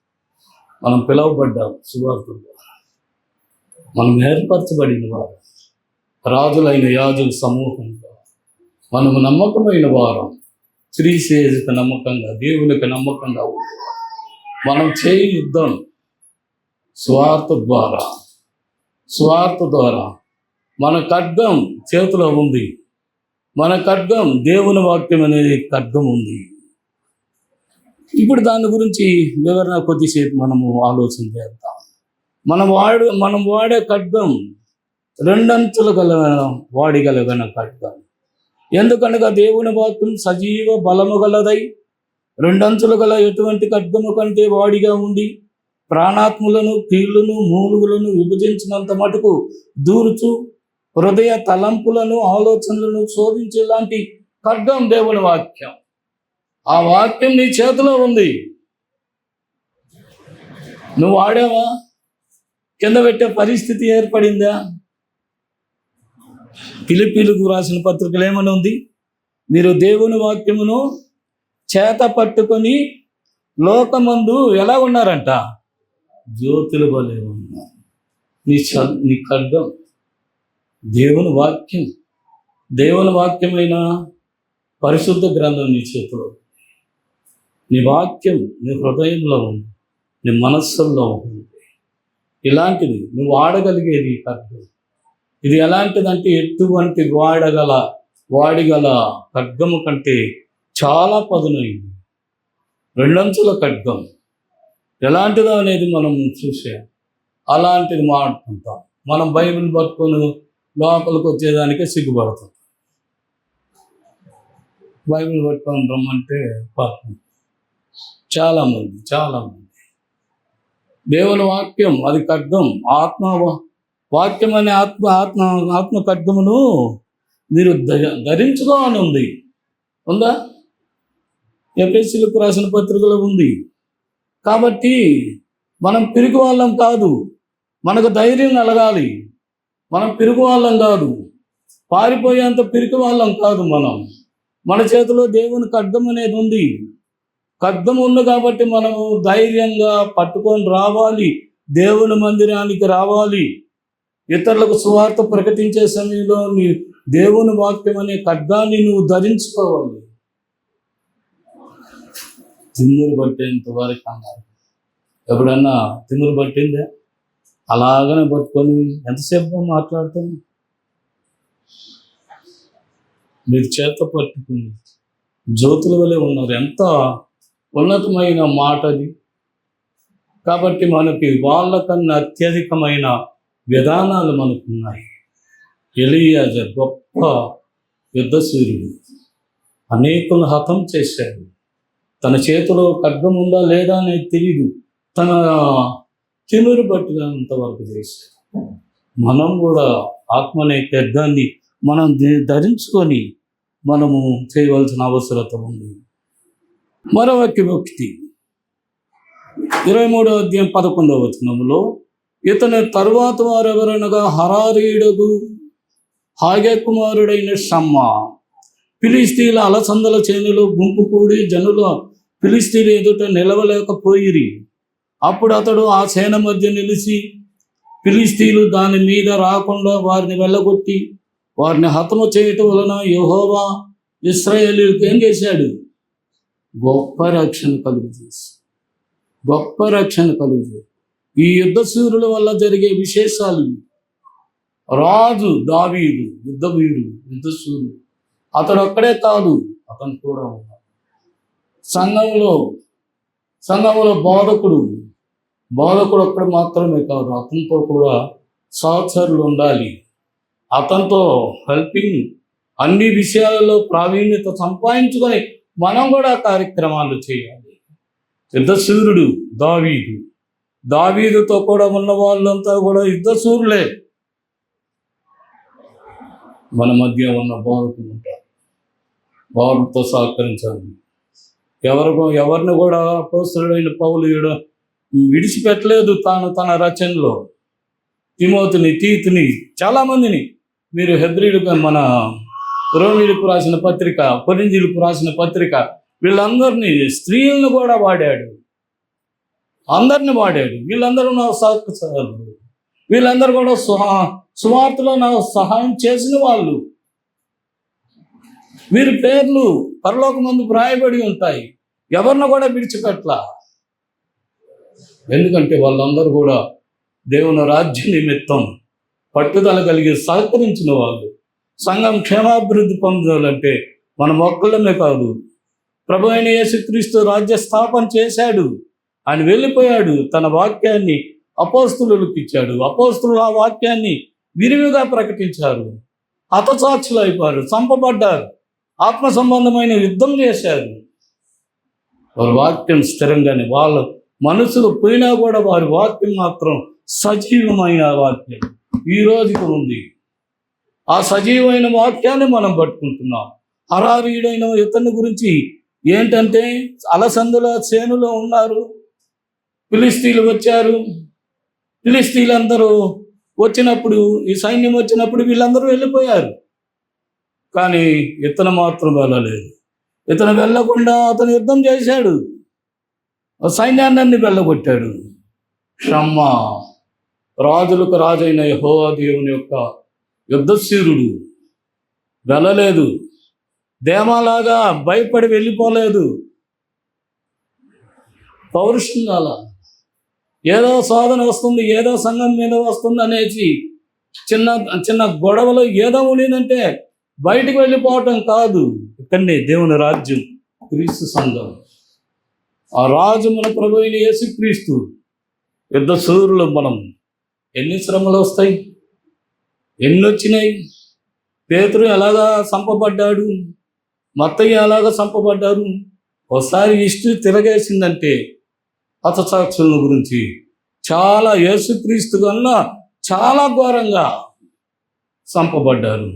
మనం పిలువబడ్డాం సువార్త ద్వారా, మనం ఏర్పరచబడిన వారు, రాజులైన యాజుల సమూహంగా మనము నమ్మకమైన వారం, శ్రీసేజకు నమ్మకంగా, దేవునికి నమ్మకంగా మనం చేయి యుద్ధం స్వార్థ ద్వారా. మన ఖడ్గం చేతిలో ఉంది, మన ఖడ్గం దేవుని వాక్యం అనేది ఖడ్గం ఉంది. ఇప్పుడు దాని గురించి వివరణ కొద్దిసేపు మనము ఆలోచన చేద్దాం. మనం వాడే ఖడ్గం రెండంచులు వాడిగలగన ఖడ్గం. ఎందుకనగా దేవుని వాక్యం సజీవ బలము గలదై రెండంచులు గల ఎటువంటి ఖడ్గము కంటే వాడిగా ఉండి ప్రాణాత్ములను, కీళ్లను, మూలుగులను విభజించినంత మటుకు దూరుచు హృదయ తలంపులను, ఆలోచనలను శోధించేలాంటి ఖడ్గం దేవుని వాక్యం. ఆ వాక్యం నీ చేతిలో ఉంది, నువ్వు వాడావా? కింద పెట్టే పరిస్థితి ఏర్పడిందా? ఫిలిప్పీలకు రాసిన పత్రికలు ఏమని ఉంది? మీరు దేవుని వాక్యమును చేత పట్టుకొని లోకమందు ఎలా ఉన్నారంట? జ్యోతుల వలె ఉన్నారు. నీ ఖడ్గం దేవుని వాక్యం, దేవుని వాక్యమైన పరిశుద్ధ గ్రంథం నీ చేతిలో. నీ వాక్యం నీ హృదయంలో ఉంది, నీ మనస్సుల్లో ఉంది. ఇలాంటిది నువ్వు వాడగలిగేది ఖడ్గం. ఇది ఎలాంటిదంటే ఎటువంటి వాడిగల ఖడ్గము కంటే చాలా పదునైంది. రెండంచుల ఖడ్గం ఎలాంటిదో అనేది మనం చూసే అలాంటిది మాట్లాడుకుంటాం. మనం బైబిల్ పట్టుకొని లోపలికి వచ్చేదానికే సిగ్గుపడతాం. బైబిల్ పట్టుకొని రమ్మంటే పడుతుంది చాలామంది. దేవుని వాక్యం అది ఖడ్గం, వాక్యం అనే ఆత్మ ఖడ్గమును మీరు ధరించుకోవాలని ఉందా? ఎఫెసీయులకు రాసిన పత్రికలో ఉంది. కాబట్టి మనం పిరికి వాళ్ళం కాదు, మనకు ధైర్యం కలగాలి. మనం పిరికి వాళ్ళం కాదు, పారిపోయేంత పిరికి వాళ్ళం కాదు. మన చేతిలో దేవుని ఖడ్గం అనేది ఉంది. ఖడ్గం ఉంది కాబట్టి మనము ధైర్యంగా పట్టుకొని రావాలి, దేవుని మందిరానికి రావాలి. ఇతరులకు సువార్త ప్రకటించే సమయంలో నీ దేవుని వాక్యం అనే ఖడ్గాన్ని నువ్వు ధరించుకోవాలి. తిమ్మురు పట్టేంత వరకు అన్నారు. ఎప్పుడన్నా తిమ్మురు పట్టిందే? అలాగనే పట్టుకొని ఎంతసేపు మాట్లాడుతాం? మీరు చేత పట్టుకుని జ్యోతుల వలె ఉన్నారు. ఎంత ఉన్నతమైన మాట అది. కాబట్టి మనకి వాళ్ళకన్నా అత్యధికమైన విధానాలు మనకున్నాయి. ఎలీయాజర్ గొప్ప యుద్ధశూరుడు, అనేకులను హతం చేశాడు. తన చేతిలో ఖడ్గం ఉందా లేదా అనేది తెలియదు, తన తిమిరు పట్టినంత వరకు చేశాడు. మనం కూడా ఆత్మ అనే ఖడ్గాన్ని మనం ధరించుకొని మనము చేయవలసిన అవసరత ఉంది. మరో వ్యక్తి 23వ అధ్యాయం 11వ వచనములో, ఇతని తరువాత వారు ఎవరనగా హరారీయుడగు హాగే కుమారుడైన షమ్మా. ఫిలిస్తీన్ల అలసందల చేనులో గుంపు కూడి జనుల ఫిలిస్తీన్ల ఎదుట నిలవలేకపోయిరి. అప్పుడు అతడు ఆ సేన మధ్య నిలిచి ఫిలిష్తీయులు దాని మీద రాకుండా వారిని వెళ్ళగొట్టి వారిని హతము చేయటం వలన యెహోవా ఇశ్రాయేలీయులకు ఏం చేశాడు? గొప్ప రక్షణ కలుగజేసి గొప్ప రక్షణ కలుగజేసి ఈ యుద్ధ శూరుల వల్ల జరిగే విశేషాలు ఇవి. రాజు దావీదు యుద్ధ వీరుడు, యుద్ధ శూరుడు. అతడు ఒక్కడే కాదు, అతను కూడా ఉన్నాడు. సంఘంలో బోధకుడు ఒక్కడు మాత్రమే కాదు, అతనితో కూడా సహచరులు ఉండాలి. అతనితో హెల్పింగ్ అన్ని విషయాలలో ప్రావీణ్యత సంపాదించుకొని మనం కూడా కార్యక్రమాలు చేయాలి. యుద్ధశూరుడు దావీదుతో కూడా ఉన్న వాళ్ళంతా కూడా యుద్ధశూరులే. మన మధ్య ఉన్న బోధకులు ఉంటారు, వారితో సహకరించాలి. ఎవరిని కూడా అపోస్తలుడైన పౌలు విడిచిపెట్టలేదు. తన రచనలో తిమోతిని, తీతుని, చాలామందిని, మీరు హెబ్రీయులకు, మన రోమీయులకు రాసిన పత్రిక, కొరింథీయులకు రాసిన పత్రిక, వీళ్ళందరినీ, స్త్రీలను కూడా వాడాడు, అందరిని వాడాడు. వీళ్ళందరూ నా సహచరులు, వీళ్ళందరూ కూడా సువార్తలో నాకు సహాయం చేసిన వాళ్ళు. వీరి పేర్లు పరలోకమందు వ్రాయబడి ఉంటాయి. ఎవరిని కూడా విడిచిపెట్టలా. ఎందుకంటే వాళ్ళందరూ కూడా దేవుని రాజ్య నిమిత్తం పట్టుదల కలిగి సహకరించిన వాళ్ళు. సంఘం క్షేమాభివృద్ధి పొందాలంటే మనం ఒక్కళ్ళమే కాదు, ప్రభు అయిన యేసుక్రీస్తు రాజ్య స్థాపన చేశాడు. ఆయన వెళ్ళిపోయాడు, తన వాక్యాన్ని అపోస్తలులకు ఇచ్చాడు. అపోస్తలులు ఆ వాక్యాన్ని విరివిగా ప్రకటించారు. హతసాక్షులు అయిపోయారు, చంపబడ్డారు, ఆత్మ సంబంధమైన యుద్ధం చేశారు. వారి వాక్యం స్థిరంగానే, వాళ్ళ మనసులు పోయినా కూడా వారి వాక్యం మాత్రం సజీవమైన వాక్యం ఈ రోజుకి ఉంది. ఆ సజీవమైన వాక్యాన్ని మనం పట్టుకుంటున్నాం. హరారీయుడైన ఇతని గురించి ఏంటంటే, అలసందుల సేనులో ఉన్నారు, ఫిలిష్తీయులు వచ్చారు. ఫిలిష్తీయులందరూ వచ్చినప్పుడు, ఈ సైన్యం వచ్చినప్పుడు వీళ్ళందరూ వెళ్ళిపోయారు. కానీ ఇతను మాత్రం వెళ్ళలేదు. ఇతను వెళ్ళకుండా అతను యుద్ధం చేశాడు, సైన్యాన్ని వెళ్ళగొట్టాడు. షమ్మా, రాజులకు రాజైన యెహోవా దేవుని యొక్క యుద్ధశూరుడు వెళ్ళలేదు. దేమాలాగా భయపడి వెళ్ళిపోలేదు. పౌరుషంగా ఏదో శోధన వస్తుంది, ఏదో సంఘం మీద వస్తుంది అనేసి చిన్న చిన్న గొడవలు ఏదో ఉండిందంటే బయటికి వెళ్ళిపోవటం కాదు. ఇక్కడనే దేవుని రాజ్యం, క్రీస్తు సంఘం. ఆ రాజు మన ప్రభు అయిన యేసుక్రీస్తు. యుద్ధశూరులు మనం. ఎన్ని శ్రమలు వస్తాయి, ఎన్ని వచ్చినాయి. పేతురు ఎలాగా చంపబడ్డాడు, మత్తయ్య ఎలాగా చంపబడ్డారు. ఒకసారి హిస్టరీ తిరగేసిందంటే హతసాక్షుల గురించి చాలా, యేసుక్రీస్తు కన్నా చాలా ఘోరంగా చంపబడ్డారు.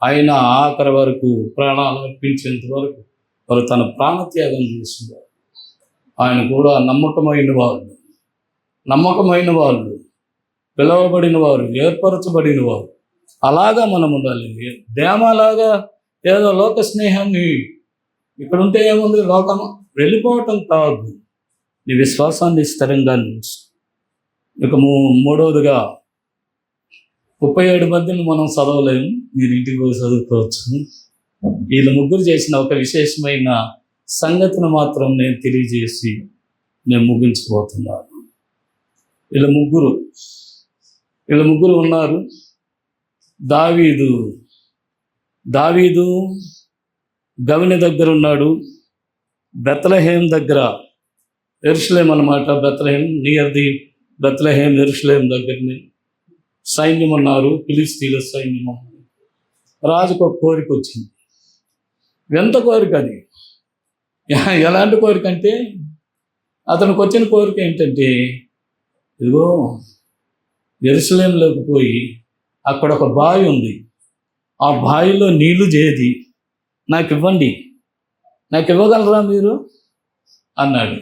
ఆయన ఆఖరి వరకు ప్రాణాలు అర్పించేంత వరకు వారు తన ప్రాణత్యాగం చేస్తున్నారు. ఆయన కూడా నమ్మకమైన వాళ్ళు, పిలవబడిన వారు, ఏర్పరచబడిన వారు. అలాగా మనం ఉండాలి. దేమాలాగా ఏదో లోక స్నేహాన్ని ఇక్కడ ఉంటే ఏముంది, లోకం వెళ్ళిపోవటం కాదు. నీ విశ్వాసాన్ని స్థిరంగా నిలుచు. ఇక మూడవదిగా 37 మందిని మనం చదవలేము, మీరు ఇంటికి పోయి చదువుకోవచ్చు. వీళ్ళు ముగ్గురు చేసిన ఒక విశేషమైన సంగతిని మాత్రం నేను తెలియజేసి నేను ముగించబోతున్నాను. వీళ్ళ ముగ్గురు ఉన్నారు. దావీదు గవిని దగ్గర ఉన్నాడు, బెత్లెహేం దగ్గర, యెరూషలేం అన్నమాట. బెత్లెహేం నియర్ ది బెత్లెహేం, యెరూషలేం దగ్గరని సైన్యం ఉన్నారు, ఫిలిష్తీయుల సైన్యం. రాజుకు ఒక కోరిక వచ్చింది. ఎంత కోరిక అది, ఎలాంటి కోరిక అంటే, అతనికి వచ్చిన కోరిక ఏంటంటే, ఇదిగో యెరూషలేంలోకి పోయి అక్కడ ఒక బావి ఉంది, ఆ బావిలో నీళ్లు చేది నాకు ఇవ్వగలరా మీరు అన్నాడు.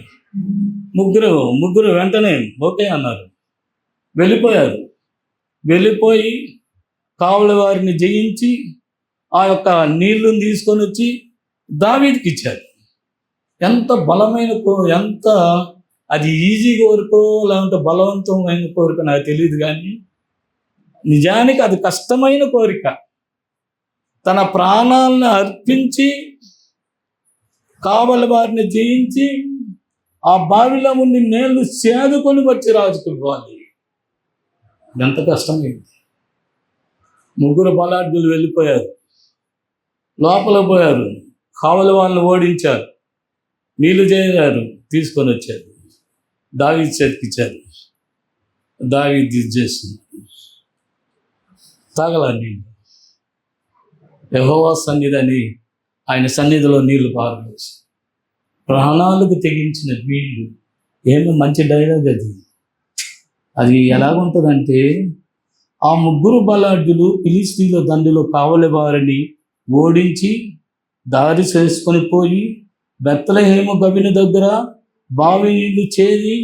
ముగ్గురు వెంటనే ఓకే అన్నారు. వెళ్ళిపోయి కావలి వారిని జయించి ఆ యొక్క నీళ్లను తీసుకొని వచ్చి దావీదుకి ఇచ్చారు. ఎంత బలమైన, ఎంత అది ఈజీ కోరికో లేదంటే బలవంతమైన కోరిక నాకు తెలియదు, కానీ నిజానికి అది కష్టమైన కోరిక. తన ప్రాణాలను అర్పించి కావలి వారిని జయించి ఆ బావిలో ఉండి నీళ్లు సేదుకొని వచ్చి రాజుకి ఇవ్వాలి. ఎంత కష్టమైంది. ముగ్గురు బలాఢ్యులు వెళ్ళిపోయారు, లోపల పోయారు, కావలి వాళ్ళని ఓడించారు, నీళ్లు చేరారు, తీసుకొని వచ్చారు, దావీదు చేతికిచ్చారు. దావీదు ఇది చేస్తున్నారు, తాగలా నీళ్ళు. యెహోవా సన్నిధిని ఆయన సన్నిధిలో నీళ్లు పారవేసి ప్రాణాలకు తెగించిన వీళ్ళు. ఏమో మంచి డైలాగ్ అది. అది ఎలాగుంటుందంటే, ఆ ముగ్గురు బలాఢ్యులు ఫిలిష్తీయుల దండులో కావలి వారిని ఓడించి దారి చేసుకొని పోయి బెత్లెహేము గవిని దగ్గర బావి నీళ్లు చేరి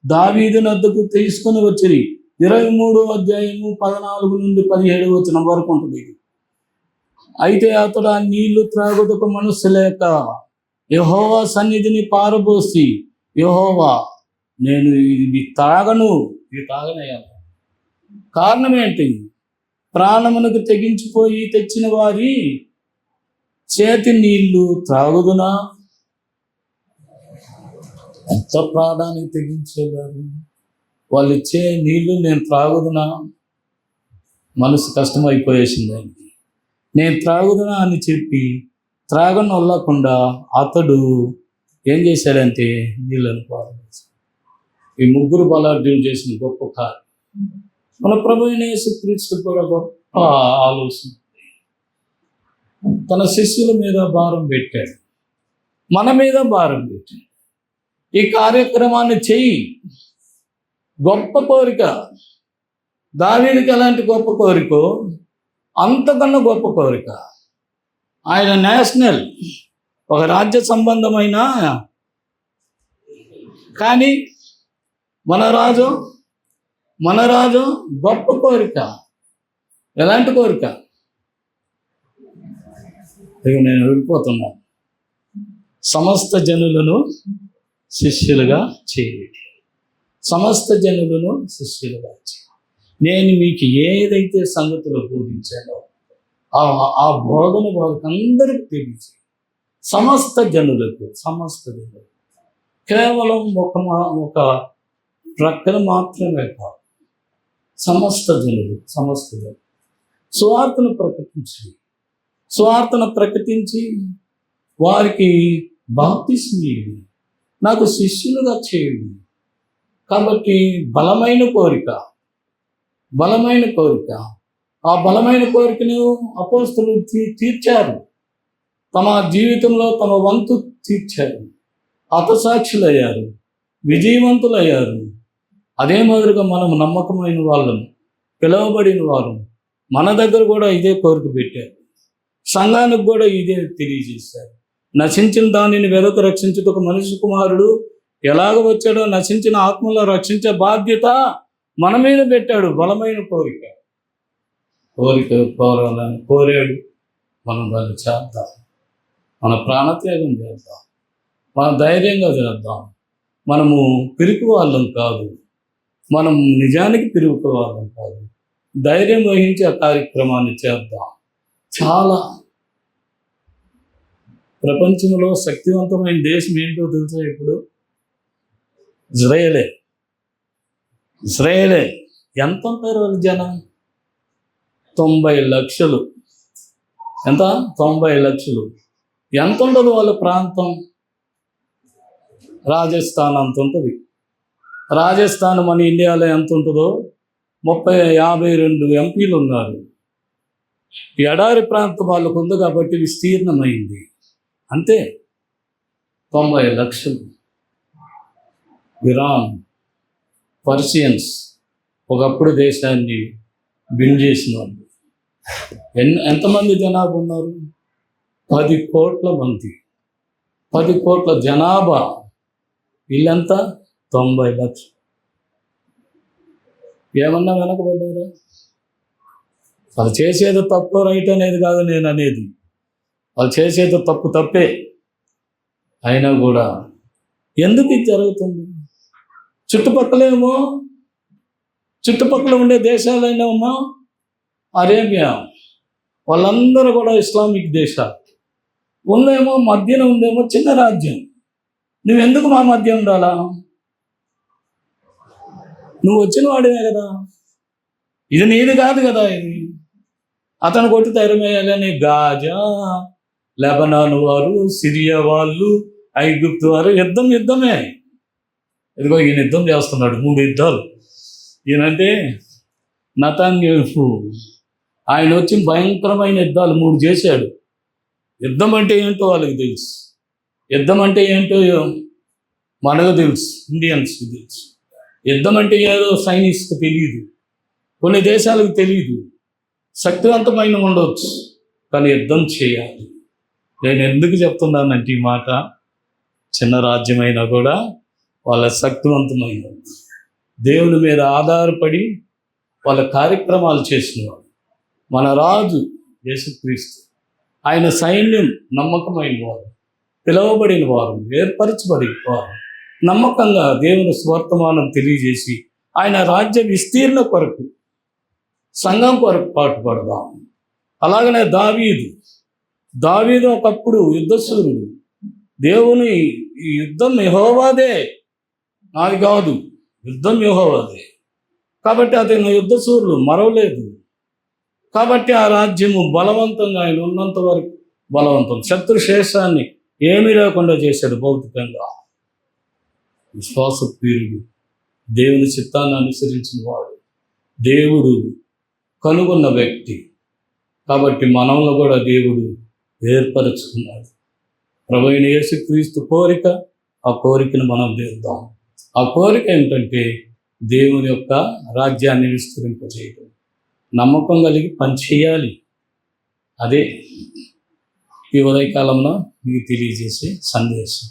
దావీదు నద్దకు తీసుకొని వచ్చిరి. 23వ అధ్యాయము 14 నుండి 17 వచనం వరకు ఉంటుంది. అయితే అతడు ఆ నీళ్లు త్రాగుటకు మనస్సు లేక యెహోవా సన్నిధిని పారబోసి, యెహోవా, నేను ఇది తాగను, ఇది తాగనయ్యా. కారణం ఏంటి? ప్రాణమునకు తెగించిపోయి తెచ్చిన వారి చేతి నీళ్లు త్రాగుదునా? ఎంత ప్రాణానికి తెగించేవారు. వాళ్ళు ఇచ్చే నీళ్లు నేను త్రాగుదునా? మనసు కష్టమైపోయేసింది ఆయనకి. నేను త్రాగుదునా అని చెప్పి త్రాగనొల్లకుండా అతడు ఏం చేశాడంటే నీళ్ళను పారవేశాడు. ఈ ముగ్గురు బలాఢ్యులు చేసిన గొప్ప కార్యం. మన ప్రభు అయిన యేసుక్రీస్తు కూడా గొప్ప ఆలోచన. తన శిష్యుల మీద భారం పెట్టాడు, మన మీద భారం పెట్టాడు. ఈ కార్యక్రమాన్ని చెయ్యి. గొప్ప కోరిక. దావీదుకి ఎలాంటి గొప్ప కోరికో అంతకన్నా గొప్ప కోరిక. ఆయన నేషనల్, ఒక రాజ్య సంబంధమైన, కానీ మన రాజు గొప్ప కోరిక. ఎలాంటి కోరిక? ఇక నేను వెళ్ళిపోతున్నాను. సమస్త జనులను శిష్యులుగా చేయండి. సమస్త జనులను శిష్యులుగా చేయండి. నేను మీకు ఏదైతే సంగతులు బోధించానో ఆ బోధన వారికి అందరికీ తెలిసి సమస్త జనులకు కేవలం ఒక ప్రక్కన మాత్రమే కాదు, సమస్త జనులు సువార్తను ప్రకటించి వారికి బాప్తిస్మం ఇవ్వండి, నాకు శిష్యులుగా చేయండి. కాబట్టి బలమైన కోరిక. ఆ బలమైన కోరికను అపోస్తలులు తీర్చారు. తమ జీవితంలో తమ వంతు తీర్చారు, హతసాక్షులయ్యారు, విజయవంతులయ్యారు. అదే మాదిరిగా మనం నమ్మకమైన వాళ్ళము, పిలువబడిన వారు మన దగ్గర కూడా ఇదే కోరిక పెట్టారు. సంఘానికి కూడా ఇదే తెలియజేశారు. నశించిన దానిని వెదకు రక్షించుటకు మనిషి కుమారుడు ఎలాగ వచ్చాడో నశించిన ఆత్మలో రక్షించే బాధ్యత మన మీద పెట్టాడు. బలమైన కోరిక కోరాడు. మనం దాన్ని చేద్దాం, మన ప్రాణత్యాగం చేద్దాం, మన ధైర్యంగా చేద్దాం. మనము పిరికి వాళ్ళం కాదు, మనం నిజానికి పిరికి వాళ్ళం కాదు. ధైర్యం వహించి ఆ కార్యక్రమాన్ని చేద్దాం. చాలా ప్రపంచంలో శక్తివంతమైన దేశం ఏంటో తెలుసా? ఇప్పుడు ఇజ్రాయేలే. ఎంత ఉంటారు వాళ్ళ జనం? 90 లక్షలు. ఎంత? 90 లక్షలు. ఎంత ఉండదు వాళ్ళ ప్రాంతం? రాజస్థాన్ అంత ఉంటుంది. రాజస్థాన్ మన ఇండియాలో ఎంత ఉంటుందో 52 ఎంపీలు ఉన్నారు. ఎడారి ప్రాంతం వాళ్ళకు ఉంది కాబట్టి విస్తీర్ణమైంది. అంతే, 90 లక్షలు. ఇరాన్, పర్షియన్స్ ఒకప్పుడు దేశాన్ని బిల్డ్ చేసిన వాళ్ళు. ఎంతమంది జనాభా ఉన్నారు? 10 కోట్ల మంది. 10 కోట్ల జనాభా. వీళ్ళంతా 90 లక్షలు. ఏమన్నా వెనకబడ్డారా? వాళ్ళు చేసేది తప్పు రైట్ అనేది కాదు నేను అనేది. వాళ్ళు చేసేది తప్పే. అయినా కూడా ఎందుకు ఇది జరుగుతుంది? చుట్టుపక్కల ఉండే దేశాలైనా అరేబియా, వాళ్ళందరూ కూడా ఇస్లామిక్ దేశాలు. ఉందేమో మధ్యన ఉందేమో చిన్న రాజ్యం. నువ్వెందుకు మా మధ్య ఉండాలా? నువ్వు వచ్చిన వాడివే కదా, ఇది నీది కాదు కదా. ఇది అతను కొట్టి తరిమేయాలని గాజా, లెబనాన్ వారు, సిరియా వాళ్ళు, ఐగుప్తు వారు యుద్ధమే. ఇదిగో ఈయన యుద్ధం చేస్తున్నాడు, 3 యుద్ధాలు. ఈయనంటే నెతన్యాహు, ఆయన వచ్చి భయంకరమైన యుద్ధాలు 3 చేశాడు. యుద్ధం అంటే ఏంటో వాళ్ళకి తెలుసు, యుద్ధం అంటే ఏంటో మనకు తెలుసు, ఇండియన్స్కి తెలుసు. యుద్ధం అంటే ఏదో సైనిక్స్కి తెలియదు, కొన్ని దేశాలకు తెలియదు. శక్తివంతమైన ఉండవచ్చు, కానీ యుద్ధం చేయాలి. నేను ఎందుకు చెప్తున్నానంటే ఈ మాట, చిన్న రాజ్యమైనా కూడా వాళ్ళ శక్తివంతమైన దేవుని మీద ఆధారపడి వాళ్ళ కార్యక్రమాలు చేసినవాడు. మన రాజు యేసుక్రీస్తు, ఆయన సైన్యం నమ్మకమైన వారు, పిలువబడిన వారు, ఏర్పరచబడిన వారు, నమ్మకంగా దేవుని స్వర్తమానం తెలియజేసి ఆయన రాజ్య విస్తీర్ణ కొరకు, సంఘం కొరకు పాటుపడదాం. అలాగనే దావీదు ఒకప్పుడు యుద్ధశూరుడు. దేవుని ఈ యుద్ధం యెహోవాదే, నాది కాదు, యుద్ధం యెహోవాదే. కాబట్టి అతను యుద్ధశూరులు మరవలేదు. కాబట్టి ఆ రాజ్యము బలవంతంగా ఆయన ఉన్నంత వరకు బలవంతం, శత్రుశేషాన్ని ఏమీ లేకుండా చేశాడు. భౌతికంగా విశ్వాసప్రియుడు, దేవుని చిత్తాన్ని అనుసరించిన వాడు, దేవుడు కనుగొన్న వ్యక్తి. కాబట్టి మనల్ని కూడా దేవుడు ఏర్పరచుకున్నాడు. ప్రభువైన యేసుక్రీస్తు కోరిక, ఆ కోరికను మనం తీర్దాం. ఆ కోరిక ఏంటంటే దేవుని యొక్క రాజ్యాన్ని విస్తరింపజేయడం, నమ్మకం కలిగి పనిచేయాలి. అదే ఈ ఉదయకాలంలో మీకు తెలియజేసే సందేశం.